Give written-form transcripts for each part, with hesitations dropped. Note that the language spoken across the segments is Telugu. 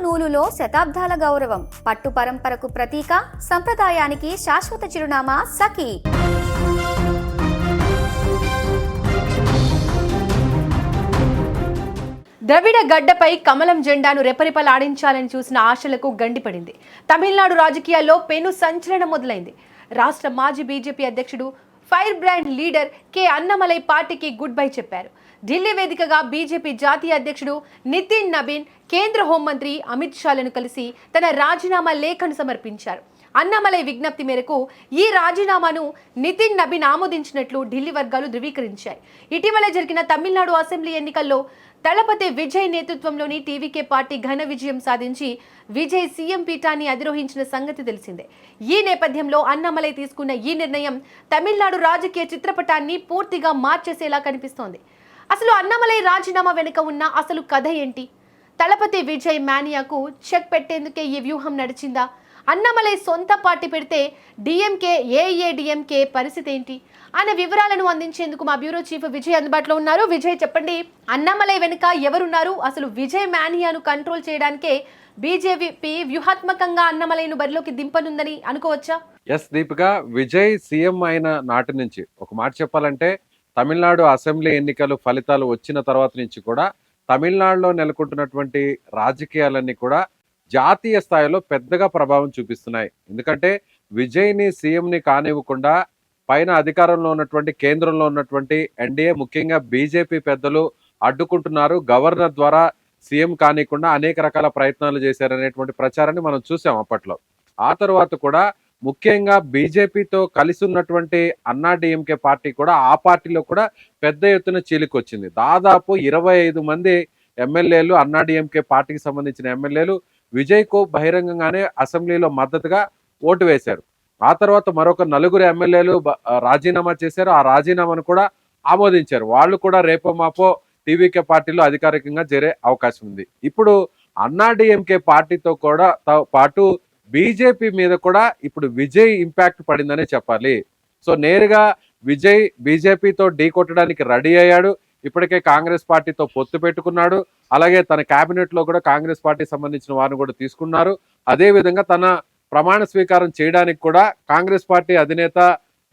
నూలులో శతాబ్దాల గౌరవం, పట్టు పరంపరకు ప్రతీక, సంప్రదాయానికి శాశ్వత చిరునామా సఖీ. ద్రవిడ గడ్డపై కమలం జెండాను రెపరెపలాడించాలని చూసిన ఆశలకు గండిపడింది. తమిళనాడు రాజకీయాల్లో పెను సంచలనం మొదలైంది. రాష్ట్ర మాజీ బీజేపీ అధ్యక్షుడు, fire brand leader K Annamalai పార్టీకి గుడ్ బై చెప్పారు. ఢిల్లీ వేదికగా బీజేపీ జాతీయ అధ్యక్షుడు నితిన్ నబీన్ కేంద్ర హోంమంత్రి అమిత్ షాలను కలిసి తన రాజీనామా లేఖను సమర్పించారు. అన్నమలై విజ్ఞప్తి మేరకు ఈ రాజీనామాను నితిన్ నబీన్ ఆమోదించినట్లు ఢిల్లీ వర్గాలు ధృవీకరించాయి. ఇటీవల జరిగిన తమిళనాడు అసెంబ్లీ ఎన్నికల్లో తలపతి విజయ్ నేతృత్వంలోని టీవీకే పార్టీ ఘన విజయం సాధించి విజయ్ సీఎం పీఠాన్ని అధిరోహించిన సంగతి తెలిసిందే. ఈ నేపథ్యంలో అన్నమలై తీసుకున్న ఈ నిర్ణయం తమిళనాడు రాజకీయ చిత్రపటాన్ని పూర్తిగా మార్చేసేలా కనిపిస్తోంది. అసలు అన్నమలై రాజీనామా వెనుక ఉన్న అసలు కథ ఏంటి? తలపతి విజయ్ మానియాకు చెక్ పెట్టేందుకే ఈ వ్యూహం నడిచిందా? అన్నమలై సొంత పార్టీ పెడితే డిఎంకే, ఏఐఏడిఎంకే పరిస్థితి ఏంటి అనే వివరాలను అందించేందుకు మా బ్యూరో చీఫ్ విజయ్ అందుబాటులో ఉన్నారు. విజయ్, చెప్పండి, అన్నమలై వెనుక ఎవరున్నారు? అసలు విజయ్ మానియాను కంట్రోల్ చేయడానికే బీజేపీ వ్యూహాత్మకంగా అన్నమలైను బరిలోకి దింపనుందని అనుకోవచ్చా? ఎస్ దీపిక, విజయ్ సీఎం అయిన నాటి నుంచి ఒక మాట చెప్పాలంటే తమిళనాడు అసెంబ్లీ ఎన్నికలు ఫలితాలు వచ్చిన తర్వాత నుంచి కూడా తమిళనాడులో నెలకొంటున్నటువంటి రాజకీయాలన్నీ కూడా జాతీయ స్థాయిలో పెద్దగా ప్రభావం చూపిస్తున్నాయి. ఎందుకంటే విజయ్ని సీఎంని కానివ్వకుండా పైన అధికారంలో ఉన్నటువంటి కేంద్రంలో ఉన్నటువంటి ఎన్డీఏ, ముఖ్యంగా బీజేపీ పెద్దలు అడ్డుకుంటున్నారు. గవర్నర్ ద్వారా సీఎం కానికుండా అనేక రకాల ప్రయత్నాలు చేశారనేటువంటి ప్రచారాన్ని మనం చూసాం అప్పట్లో. ఆ తర్వాత కూడా ముఖ్యంగా బీజేపీతో కలిసి ఉన్నటువంటి అన్నా డిఎంకే పార్టీ కూడా ఆ పార్టీలో కూడా పెద్ద ఎత్తున చీలికొచ్చింది. దాదాపు 25 మంది ఎమ్మెల్యేలు, అన్నా డిఎంకే పార్టీకి సంబంధించిన ఎమ్మెల్యేలు విజయ్కు బహిరంగంగానే అసెంబ్లీలో మద్దతుగా ఓటు వేశారు. ఆ తర్వాత మరొక 4 ఎమ్మెల్యేలు రాజీనామా చేశారు. ఆ రాజీనామాను కూడా ఆమోదించారు. వాళ్ళు కూడా రేపో మాపో టీవీకే పార్టీలో అధికారికంగా చేరే అవకాశం ఉంది. ఇప్పుడు అన్నా డిఎంకే పార్టీతో కూడా పాటు బీజేపీ మీద కూడా ఇప్పుడు విజయ్ ఇంపాక్ట్ పడిందనే చెప్పాలి. సో నేరుగా విజయ్ బీజేపీతో ఢీ కొట్టడానికి రెడీ అయ్యాడు. ఇప్పటికే కాంగ్రెస్ పార్టీతో పొత్తు పెట్టుకున్నాడు. అలాగే తన కేబినెట్ లో కూడా కాంగ్రెస్ పార్టీకి సంబంధించిన వారిని కూడా తీసుకున్నారు. అదేవిధంగా తన ప్రమాణ స్వీకారం చేయడానికి కూడా కాంగ్రెస్ పార్టీ అధినేత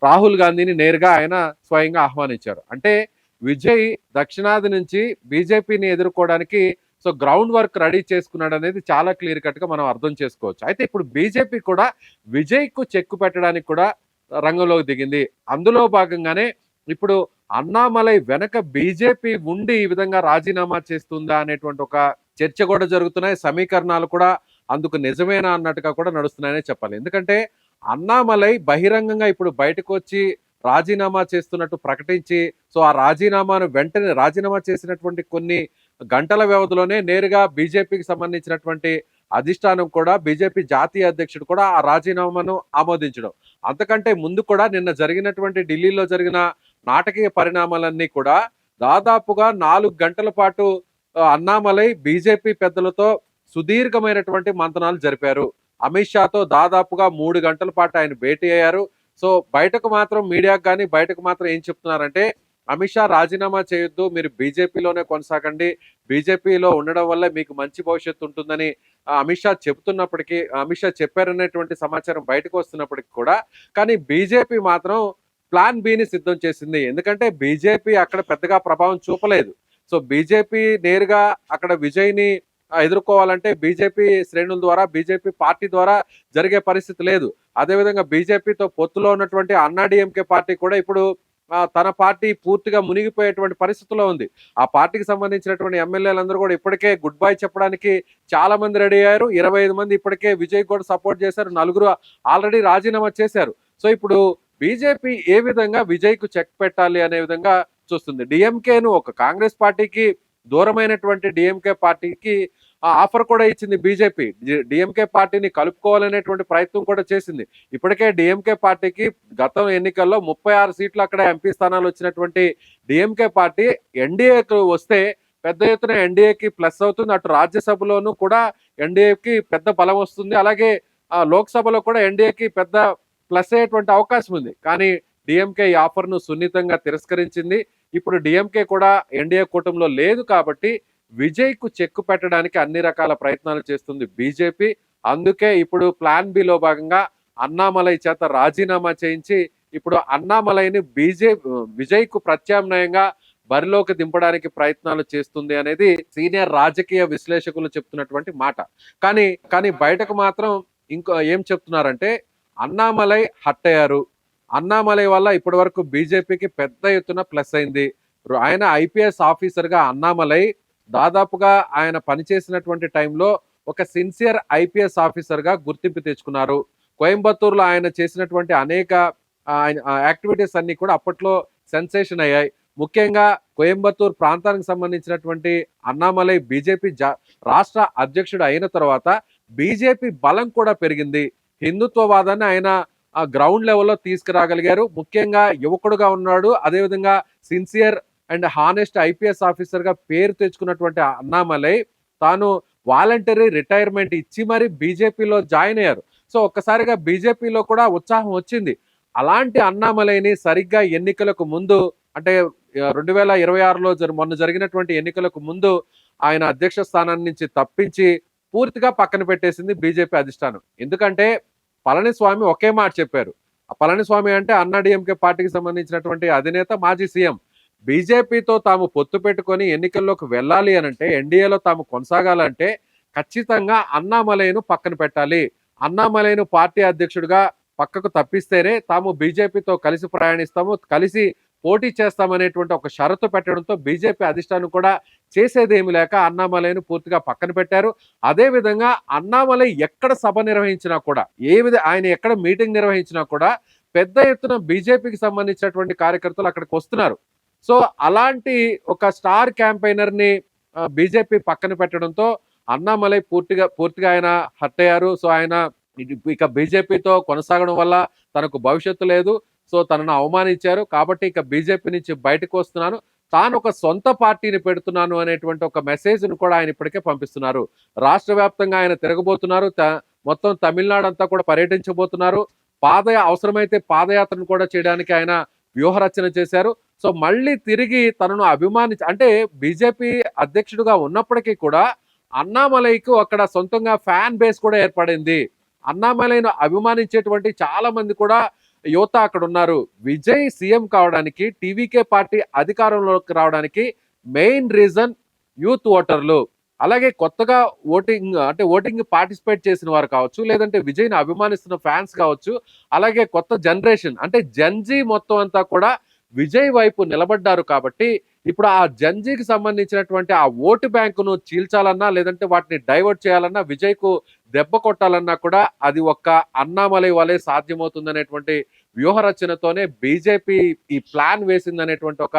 రాహుల్ గాంధీని నేరుగా ఆయన స్వయంగా ఆహ్వానించారు. అంటే విజయ్ దక్షిణాది నుంచి బీజేపీని ఎదుర్కోవడానికి సో గ్రౌండ్ వర్క్ రెడీ చేసుకున్నాడు అనేది చాలా క్లియర్ కట్ గా మనం అర్థం చేసుకోవచ్చు. అయితే ఇప్పుడు బీజేపీ కూడా విజయ్ కు చెక్కు పెట్టడానికి కూడా రంగంలోకి దిగింది. అందులో భాగంగానే ఇప్పుడు అన్నామలై వెనక బీజేపీ ఉండి ఈ విధంగా రాజీనామా చేస్తుందా అనేటువంటి ఒక చర్చ కూడా జరుగుతున్నాయి. సమీకరణాలు కూడా అందుకు నిజమేనా అన్నట్టుగా కూడా నడుస్తున్నాయనే చెప్పాలి. ఎందుకంటే అన్నామలై బహిరంగంగా ఇప్పుడు బయటకు వచ్చి రాజీనామా చేస్తున్నట్టు ప్రకటించి సో ఆ రాజీనామాను వెంటనే రాజీనామా చేసినటువంటి కొన్ని గంటల వ్యవధిలోనే నేరుగా బీజేపీకి సంబంధించినటువంటి అధిష్టానం కూడా బీజేపీ జాతీయ అధ్యక్షుడు కూడా ఆ రాజీనామాను ఆమోదించడం. అంతకంటే ముందు కూడా నిన్న జరిగినటువంటి ఢిల్లీలో జరిగిన నాటకీయ పరిణామాలన్నీ కూడా దాదాపుగా 4 గంటల పాటు అన్నామలై బీజేపీ పెద్దలతో సుదీర్ఘమైనటువంటి మంతనాలు జరిపారు. అమిత్ షాతో దాదాపుగా 3 గంటల పాటు ఆయన భేటీ అయ్యారు. సో బయటకు మాత్రం మీడియాకు కానీ బయటకు మాత్రం ఏం చెప్తున్నారంటే అమిత్ షా రాజీనామా చేయొద్దు, మీరు బీజేపీలోనే కొనసాగండి, బీజేపీలో ఉండడం వల్ల మీకు మంచి భవిష్యత్తు ఉంటుందని అమిత్ షా చెప్తున్నప్పటికీ, అమిత్ షా చెప్పారనేటువంటి సమాచారం బయటకు వస్తున్నప్పటికీ కూడా కానీ బీజేపీ మాత్రం ప్లాన్ బిని సిద్ధం చేసింది. ఎందుకంటే బీజేపీ అక్కడ పెద్దగా ప్రభావం చూపలేదు. సో బీజేపీ నేరుగా అక్కడ విజయ్ని ఎదుర్కోవాలంటే బీజేపీ శ్రేణుల ద్వారా, బీజేపీ పార్టీ ద్వారా జరిగే పరిస్థితి లేదు. అదేవిధంగా బీజేపీతో పొత్తులో ఉన్నటువంటి అన్నా డిఎంకే పార్టీ కూడా ఇప్పుడు తన పార్టీ పూర్తిగా మునిగిపోయేటువంటి పరిస్థితిలో ఉంది. ఆ పార్టీకి సంబంధించినటువంటి ఎమ్మెల్యేలందరూ కూడా ఇప్పటికే గుడ్ బై చెప్పడానికి చాలా మంది రెడీ అయ్యారు. 25 మంది ఇప్పటికే విజయ్ కూడా సపోర్ట్ చేశారు. 4 ఆల్రెడీ రాజీనామా చేశారు. సో ఇప్పుడు బీజేపీ ఏ విధంగా విజయ్ కు చెక్ పెట్టాలి అనే విధంగా చూస్తుంది. డిఎంకేను ఒక కాంగ్రెస్ పార్టీకి దూరమైనటువంటి డిఎంకే పార్టీకి ఆఫర్ కూడా ఇచ్చింది బీజేపీ. డిఎంకే పార్టీని కలుపుకోవాలనేటువంటి ప్రయత్నం కూడా చేసింది. ఇప్పటికే డిఎంకే పార్టీకి గత ఎన్నికల్లో 36 సీట్లు అక్కడ ఎంపీ స్థానాలు వచ్చినటువంటి డిఎంకే పార్టీ ఎన్డీఏకి వస్తే పెద్ద ఎత్తున ఎన్డీఏకి ప్లస్ అవుతుంది. అటు రాజ్యసభలోనూ కూడా ఎన్డీఏకి పెద్ద బలం వస్తుంది. అలాగే లోక్సభలో కూడా ఎన్డీఏకి పెద్ద ప్లస్ అయ్యేటువంటి అవకాశం ఉంది. కానీ డిఎంకే ఈ ఆఫర్ను సున్నితంగా తిరస్కరించింది. ఇప్పుడు డిఎంకే కూడా ఎన్డీఏ కూటమిలో లేదు కాబట్టి విజయ్కు చెక్కు పెట్టడానికి అన్ని రకాల ప్రయత్నాలు చేస్తుంది బీజేపీ. అందుకే ఇప్పుడు ప్లాన్ బిలో భాగంగా అన్నామలై చేత రాజీనామా చేయించి ఇప్పుడు అన్నామలైని విజయ్కు ప్రత్యామ్నాయంగా బరిలోకి దింపడానికి ప్రయత్నాలు చేస్తుంది అనేది సీనియర్ రాజకీయ విశ్లేషకులు చెప్తున్నటువంటి మాట. కానీ బయటకు మాత్రం ఇంకో ఏం చెప్తున్నారంటే అన్నామలై హట్ అయ్యారు, అన్నామలై వల్ల ఇప్పటి వరకు బీజేపీకి పెద్ద ఎత్తున ప్లస్ అయింది. ఆయన ఐపీఎస్ ఆఫీసర్గా అన్నామలై దాదాపుగా ఆయన పనిచేసినటువంటి టైంలో ఒక సిన్సియర్ ఐపీఎస్ ఆఫీసర్గా గుర్తింపు తెచ్చుకున్నారు. కోయంబత్తూరులో ఆయన చేసినటువంటి అనేక యాక్టివిటీస్ అన్ని కూడా అప్పట్లో సెన్సేషన్ అయ్యాయి. ముఖ్యంగా కోయంబత్తూరు ప్రాంతానికి సంబంధించినటువంటి అన్నామలై బీజేపీ రాష్ట్ర అధ్యక్షుడు అయిన తర్వాత బీజేపీ బలం కూడా పెరిగింది. హిందుత్వవాదాన్ని ఆయన గ్రౌండ్ లెవెల్లో తీసుకురాగలిగారు. ముఖ్యంగా యువకుడుగా ఉన్నాడు. అదేవిధంగా సిన్సియర్ అండ్ హానెస్ట్ ఐపీఎస్ ఆఫీసర్గా పేరు తెచ్చుకున్నటువంటి అన్నామలై తాను వాలంటరీ రిటైర్మెంట్ ఇచ్చి మరి బీజేపీలో జాయిన్ అయ్యారు. సో ఒక్కసారిగా బీజేపీలో కూడా ఉత్సాహం వచ్చింది. అలాంటి అన్నామలైని సరిగ్గా ఎన్నికలకు ముందు అంటే 2026లో మొన్న జరిగినటువంటి ఎన్నికలకు ముందు ఆయన అధ్యక్ష స్థానం నుంచి తప్పించి పూర్తిగా పక్కన పెట్టేసింది బీజేపీ అధిష్టానం. ఎందుకంటే పళనిస్వామి ఒకే మాట చెప్పారు. పళనిస్వామి అంటే అన్నాడీఎంకే పార్టీకి సంబంధించినటువంటి అధినేత, మాజీ సీఎం. బీజేపీతో తాము పొత్తు పెట్టుకొని ఎన్నికల్లోకి వెళ్ళాలి అనంటే, ఎన్డీఏలో తాము కొనసాగాలంటే ఖచ్చితంగా అన్నామలైను పక్కన పెట్టాలి. అన్నామలైను పార్టీ అధ్యక్షుడిగా పక్కకు తప్పిస్తేనే తాము బీజేపీతో కలిసి ప్రయాణిస్తాము, కలిసి పోటీ చేస్తామనేటువంటి ఒక షరతు పెట్టడంతో బీజేపీ అధిష్టానం కూడా చేసేదేమి లేక అన్నామలైను పూర్తిగా పక్కన పెట్టారు. అదేవిధంగా అన్నామలై ఎక్కడ సభ నిర్వహించినా కూడా, ఆయన ఎక్కడ మీటింగ్ నిర్వహించినా కూడా పెద్ద ఎత్తున బీజేపీకి సంబంధించినటువంటి కార్యకర్తలు అక్కడికి వస్తున్నారు. సో అలాంటి ఒక స్టార్ క్యాంపెయినర్ని బీజేపీ పక్కన పెట్టడంతో అన్నామలై పూర్తిగా ఆయన హట్ అయ్యారు. సో ఆయన ఇక బీజేపీతో కొనసాగడం వల్ల తనకు భవిష్యత్తు లేదు, సో తనను అవమానించారు, కాబట్టి ఇక బీజేపీ నుంచి బయటకు వస్తున్నాను, తాను ఒక సొంత పార్టీని పెడుతున్నాను అనేటువంటి ఒక మెసేజ్ను కూడా ఆయన ఇప్పటికే పంపిస్తున్నారు. రాష్ట్ర వ్యాప్తంగా ఆయన తిరగబోతున్నారు. మొత్తం తమిళనాడు అంతా కూడా పర్యటించబోతున్నారు. అవసరమైతే పాదయాత్రను కూడా చేయడానికి ఆయన వ్యూహరచన చేశారు. సో మళ్ళీ తిరిగి తనను అంటే బీజేపీ అధ్యక్షుడిగా ఉన్నప్పటికీ కూడా అన్నామలైకు అక్కడ సొంతంగా ఫ్యాన్ బేస్ కూడా ఏర్పడింది. అన్నామలైను అభిమానించేటువంటి చాలా మంది కూడా యువత అక్కడ ఉన్నారు. విజయ్ సీఎం కావడానికి, టీవీకే పార్టీ అధికారంలోకి రావడానికి మెయిన్ రీజన్ యూత్ ఓటర్లు, అలాగే కొత్తగా ఓటింగ్ పార్టిసిపేట్ చేసిన వారు కావచ్చు, లేదంటే విజయ్ని అభిమానిస్తున్న ఫ్యాన్స్ కావచ్చు, అలాగే కొత్త జనరేషన్ అంటే జెన్జీ మొత్తం అంతా కూడా విజయ్ వైపు నిలబడ్డారు. కాబట్టి ఇప్పుడు ఆ జంజీకి సంబంధించినటువంటి ఆ ఓటు బ్యాంకును చీల్చాలన్నా, లేదంటే వాటిని డైవర్ట్ చేయాలన్నా, విజయ్కు దెబ్బ కొట్టాలన్నా కూడా అది ఒక్క అన్నామలై వలె సాధ్యమవుతుందనేటువంటి వ్యూహరచనతోనే బీజేపీ ఈ ప్లాన్ వేసిందనేటువంటి ఒక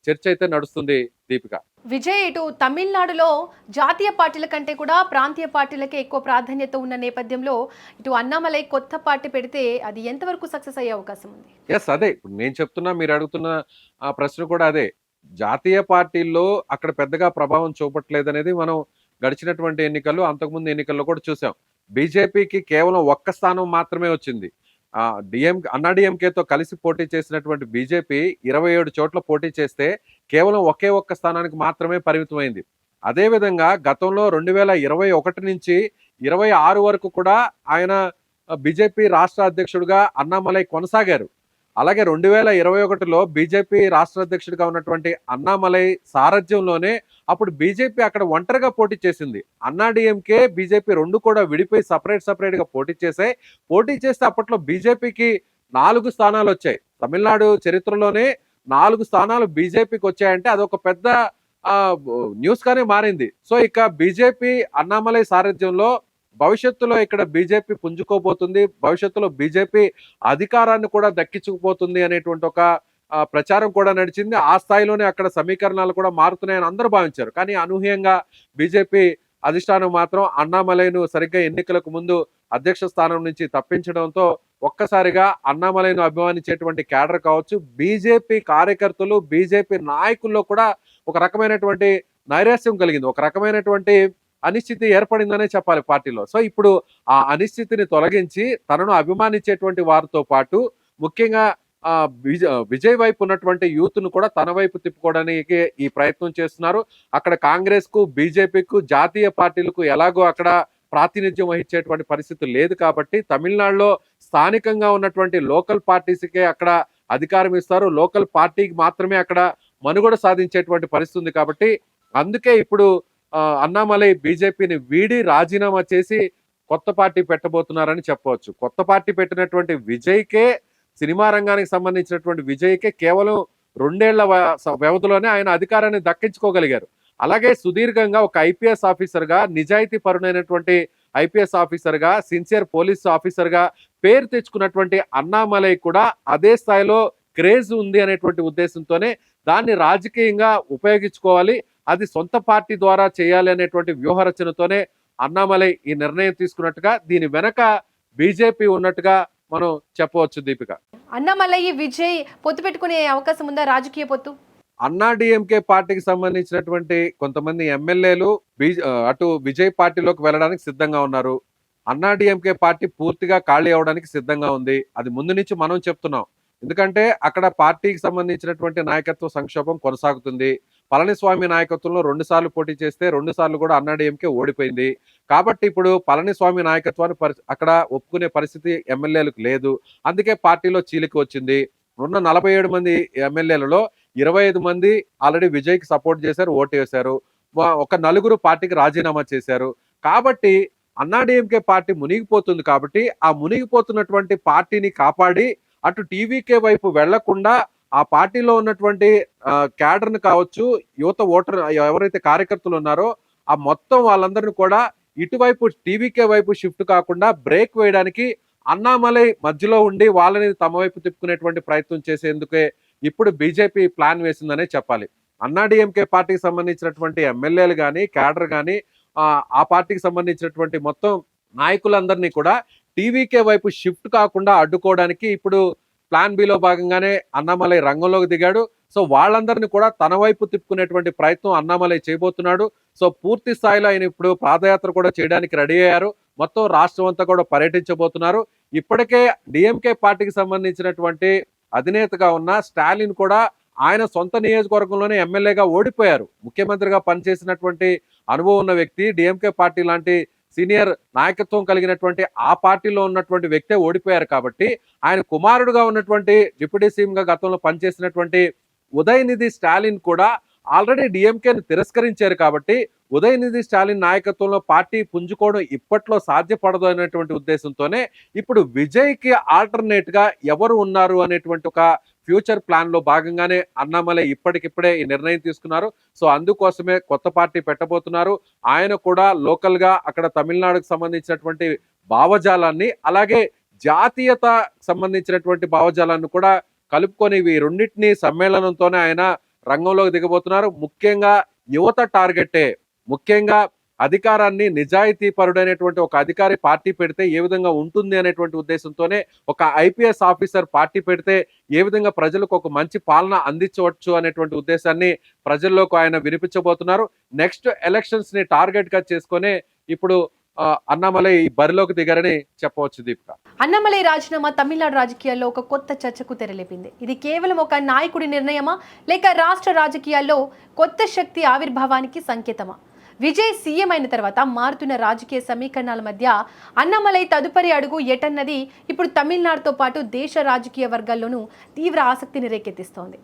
చర్చ అయితే నడుస్తుంది. దీపిక, విజయ్ ఇటు తమిళనాడులో జాతీయ పార్టీల కంటే కూడా ప్రాంతీయ పార్టీలకే ఎక్కువ ప్రాధాన్యత ఉన్న నేపథ్యంలో ఇటు అన్నామలై కొత్త పార్టీ పెడితే అది ఎంతవరకు సక్సెస్ అయ్యే అవకాశం ఉంది? అదే ఇప్పుడు నేను చెప్తున్నా, మీరు అడుగుతున్న ఆ ప్రశ్న కూడా అదే. జాతీయ పార్టీల్లో అక్కడ పెద్దగా ప్రభావం చూపట్లేదనేది మనం గడిచినటువంటి ఎన్నికల్లో, అంతకుముందు ఎన్నికల్లో కూడా చూసాం. బీజేపీకి కేవలం ఒక్క స్థానం మాత్రమే వచ్చింది. అన్నాడీఎంకేతో కలిసి పోటీ చేసినటువంటి బీజేపీ 27 చోట్ల పోటీ చేస్తే కేవలం ఒక్క స్థానానికి మాత్రమే పరిమితమైంది. అదేవిధంగా గతంలో 2021 నుంచి 26 వరకు కూడా ఆయన బీజేపీ రాష్ట్ర అధ్యక్షుడిగా అన్నామలై కొనసాగారు. అలాగే 2021లో బీజేపీ రాష్ట్ర అధ్యక్షుడిగా ఉన్నటువంటి అన్నామలై సారథ్యంలోనే అప్పుడు బీజేపీ అక్కడ ఒంటరిగా పోటీ చేసింది. అన్నాడీఎంకే బీజేపీ రెండు కూడా విడిపోయి సపరేట్ గా పోటీ చేస్తే అప్పట్లో బీజేపీకి 4 స్థానాలు వచ్చాయి. తమిళనాడు చరిత్రలోనే 4 స్థానాలు బీజేపీకి వచ్చాయంటే అదొక పెద్ద న్యూస్ గానే మారింది. సో ఇక బీజేపీ అన్నామలై సారథ్యంలో భవిష్యత్తులో ఇక్కడ బీజేపీ పుంజుకోబోతుంది, భవిష్యత్తులో బీజేపీ అధికారాన్ని కూడా దక్కించుకుపోతుంది అనేటువంటి ఒక ప్రచారం కూడా నడిచింది. ఆ స్థాయిలోనే అక్కడ సమీకరణాలు కూడా మారుతున్నాయని అందరూ భావించారు. కానీ అనూహ్యంగా బీజేపీ అధిష్టానం మాత్రం అన్నామలైను సరిగ్గా ఎన్నికలకు ముందు అధ్యక్ష స్థానం నుంచి తప్పించడంతో ఒక్కసారిగా అన్నామలైను అభిమానించేటువంటి క్యాడర్ కావచ్చు, బీజేపీ కార్యకర్తలు, బీజేపీ నాయకుల్లో కూడా ఒక రకమైనటువంటి నైరాశ్యం కలిగింది, ఒక రకమైనటువంటి అనిశ్చితి ఏర్పడిందనే చెప్పాలి పార్టీలో. సో ఇప్పుడు ఆ అనిశ్చితిని తొలగించి తనను అభిమానించేటువంటి వారితో పాటు ముఖ్యంగా విజయ్ వైపు ఉన్నటువంటి యూత్ ను కూడా తన వైపు తిప్పుకోవడానికి ఈ ప్రయత్నం చేస్తున్నారు. అక్కడ కాంగ్రెస్ కు, బీజేపీకు, జాతీయ పార్టీలకు ఎలాగో అక్కడ ప్రాతినిధ్యం వహించేటువంటి పరిస్థితి లేదు కాబట్టి తమిళనాడులో స్థానికంగా ఉన్నటువంటి లోకల్ పార్టీస్కే అక్కడ అధికారం ఇస్తారు. లోకల్ పార్టీకి మాత్రమే అక్కడ మనుగడ సాధించేటువంటి పరిస్థితి ఉంది కాబట్టి అందుకే ఇప్పుడు అన్నామలై బీజేపీని వీడి రాజీనామా చేసి కొత్త పార్టీ పెట్టబోతున్నారని చెప్పవచ్చు. కొత్త పార్టీ పెట్టినటువంటి విజయ్కే, సినిమా రంగానికి సంబంధించినటువంటి విజయ్కే కేవలం 2 ఏళ్ల వ్యవధిలోనే ఆయన అధికారాన్ని దక్కించుకోగలిగారు. అలాగే సుదీర్ఘంగా ఒక ఐపీఎస్ ఆఫీసర్గా, నిజాయితీ పరునైనటువంటి ఐపీఎస్ ఆఫీసర్గా, సిన్సియర్ పోలీస్ ఆఫీసర్గా పేరు తెచ్చుకున్నటువంటి అన్నామలై కూడా అదే స్థాయిలో క్రేజ్ ఉంది అనేటువంటి ఉద్దేశంతోనే దాన్ని రాజకీయంగా ఉపయోగించుకోవాలి, అది సొంత పార్టీ ద్వారా చేయాలి అనేటువంటి వ్యూహరచనతోనే అన్నామలై ఈ నిర్ణయం తీసుకున్నట్టుగా, దీని వెనక బీజేపీ ఉన్నట్టుగా మనం చెప్పవచ్చు. దీపిక, అన్నామలై విజయ్ పొత్తు పెట్టుకునే అవకాశం ఉందా? రాజకీయ పొత్తు అన్నా డిఎంకే పార్టీకి సంబంధించినటువంటి కొంతమంది ఎమ్మెల్యేలు అటు విజయ్ పార్టీలోకి వెళ్ళడానికి సిద్ధంగా ఉన్నారు. అన్నా డిఎంకే పార్టీ పూర్తిగా ఖాళీ అవడానికి సిద్ధంగా ఉంది. అది ముందు నుంచి మనం చెప్తున్నాం. ఎందుకంటే అక్కడ పార్టీకి సంబంధించినటువంటి నాయకత్వ సంక్షోభం కొనసాగుతుంది. పళనిస్వామి నాయకత్వంలో 2 సార్లు పోటీ చేస్తే 2 సార్లు కూడా అన్నా డిఎంకే ఓడిపోయింది. కాబట్టి ఇప్పుడు పళనిస్వామి నాయకత్వాన్ని అక్కడ ఒప్పుకునే పరిస్థితి ఎమ్మెల్యేలకు లేదు. అందుకే పార్టీలో చీలిక వచ్చింది. ఉన్న 47 మంది ఎమ్మెల్యేలలో 25 మంది ఆల్రెడీ విజయ్కి సపోర్ట్ చేశారు, ఓటు వేశారు. ఒక 4 పార్టీకి రాజీనామా చేశారు. కాబట్టి అన్నా డిఎంకే పార్టీ మునిగిపోతుంది. కాబట్టి ఆ మునిగిపోతున్నటువంటి పార్టీని కాపాడి అటు టీవీకే వైపు వెళ్లకుండా ఆ పార్టీలో ఉన్నటువంటి క్యాడర్ని కావచ్చు, యువత ఓటర్ ఎవరైతే కార్యకర్తలు ఉన్నారో ఆ మొత్తం వాళ్ళందరినీ కూడా ఇటువైపు టీవీకే వైపు షిఫ్ట్ కాకుండా బ్రేక్ వేయడానికి అన్నామలై మధ్యలో ఉండి వాళ్ళని తమ వైపు తిప్పుకునేటువంటి ప్రయత్నం చేసేందుకే ఇప్పుడు బీజేపీ ప్లాన్ వేసిందనే చెప్పాలి. అన్నా డిఎంకే పార్టీకి సంబంధించినటువంటి ఎమ్మెల్యేలు కానీ, క్యాడర్ కానీ, ఆ పార్టీకి సంబంధించినటువంటి మొత్తం నాయకులందరినీ కూడా టీవీకే వైపు షిఫ్ట్ కాకుండా అడ్డుకోవడానికి ఇప్పుడు ప్లాన్ బిలో భాగంగానే అన్నామలై రంగంలోకి దిగాడు. సో వాళ్ళందరినీ కూడా తన వైపు తిప్పుకునేటువంటి ప్రయత్నం అన్నామలై చేయబోతున్నాడు. సో పూర్తి స్థాయిలో ఆయన ఇప్పుడు పాదయాత్ర కూడా చేయడానికి రెడీ అయ్యారు. మొత్తం రాష్ట్రం అంతా కూడా పర్యటించబోతున్నారు. ఇప్పటికే డిఎంకే పార్టీకి సంబంధించినటువంటి అధినేతగా ఉన్న స్టాలిన్ కూడా ఆయన సొంత నియోజకవర్గంలోనే ఎమ్మెల్యేగా ఓడిపోయారు. ముఖ్యమంత్రిగా పనిచేసినటువంటి అనుభవం ఉన్న వ్యక్తి, డిఎంకే పార్టీ లాంటి సీనియర్ నాయకత్వం కలిగినటువంటి ఆ పార్టీలో ఉన్నటువంటి వ్యక్తే ఓడిపోయారు. కాబట్టి ఆయన కుమారుడుగా ఉన్నటువంటి డిప్యూటీ సీఎంగా గతంలో పనిచేసినటువంటి ఉదయనిధి స్టాలిన్ కూడా ఆల్రెడీ డిఎంకేను తిరస్కరించారు. కాబట్టి ఉదయనిధి స్టాలిన్ నాయకత్వంలో పార్టీ పుంజుకోవడం ఇప్పట్లో సాధ్యపడదు అనేటువంటి ఉద్దేశంతోనే ఇప్పుడు విజయ్కి ఆల్టర్నేట్ గా ఎవరు ఉన్నారు అనేటువంటి ఒక ఫ్యూచర్ ప్లాన్ లో భాగంగానే అన్నామలై ఇప్పటికిప్పుడే ఈ నిర్ణయం తీసుకున్నారు. సో అందుకోసమే కొత్త పార్టీ పెట్టబోతున్నారు. ఆయన కూడా లోకల్ గా అక్కడ తమిళనాడుకు సంబంధించినటువంటి భావజాలాన్ని, అలాగే జాతీయత సంబంధించినటువంటి భావజాలాన్ని కూడా కలుపుకొని ఈ రెండింటినీ సమ్మేళనంతోనే ఆయన రంగంలోకి దిగబోతున్నారు. ముఖ్యంగా యువత టార్గెటే, ముఖ్యంగా అధికారాన్ని నిజాయితీ పరుడైనటువంటి ఒక అధికారి పార్టీ పెడితే ఏ విధంగా ఉంటుంది అనేటువంటి ఉద్దేశంతోనే ఒక ఐపీఎస్ ఆఫీసర్ పార్టీ పెడితే ఏ విధంగా ప్రజలకు ఒక మంచి పాలన అందించవచ్చు అనేటువంటి ఉద్దేశాన్ని ప్రజల్లోకి ఆయన వినిపించబోతున్నారు. నెక్స్ట్ ఎలక్షన్స్ ని టార్గెట్ గా చేసుకునే ఇప్పుడు అన్నామలై బరిలోకి దిగారని చెప్పవచ్చు. దీపిక, అన్నామలై రాజీనామా తమిళనాడు రాజకీయాల్లో ఒక కొత్త చర్చకు తెరలేపింది. ఇది కేవలం ఒక నాయకుడి నిర్ణయమా, లేక రాష్ట్ర రాజకీయాల్లో కొత్త శక్తి ఆవిర్భావానికి సంకేతమా? విజయ్ సీఎం అయిన తర్వాత మారుతున్న రాజకీయ సమీకరణాల మధ్య అన్నామలై తదుపరి అడుగు ఎటన్నది ఇప్పుడు తమిళనాడుతో పాటు దేశ రాజకీయ వర్గాల్లోనూ తీవ్ర ఆసక్తిని రేకెత్తిస్తోంది.